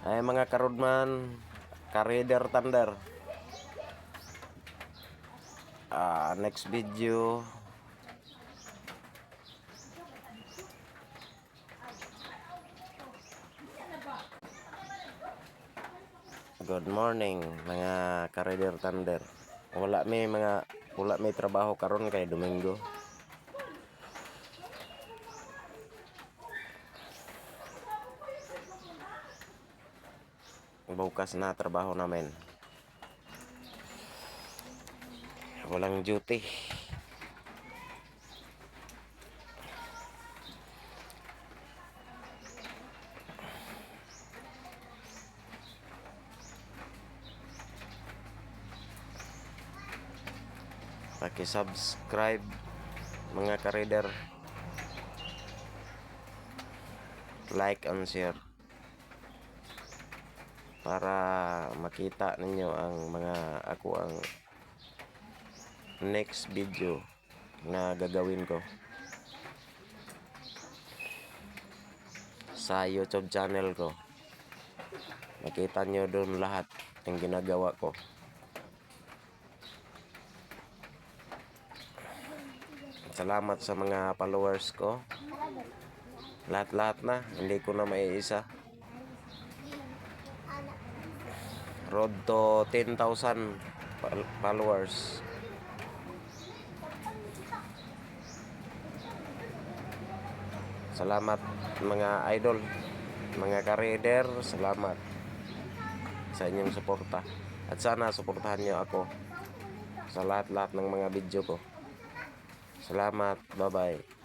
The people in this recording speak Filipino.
Ay mga karudman, ka-Raider Thunder. Next video. Good morning mga ka-Raider Thunder. Wala may trabaho karon kay Domingo. Bukas na trabaho namin. Walang duty. Paki-subscribe mga ka-Raider. Like and share para makita ninyo ang ang next video na gagawin ko sa YouTube channel ko. Makita nyo doon lahat ng ginagawa ko. Salamat sa mga followers ko. Lahat-lahat na, hindi ko na maiisa. Road to 10,000 followers. Salamat mga idol, mga ka-Raider, salamat sa inyong suporta. At sana suportahan nyo ako sa lahat-lahat ng mga video ko. Salamat, bye-bye.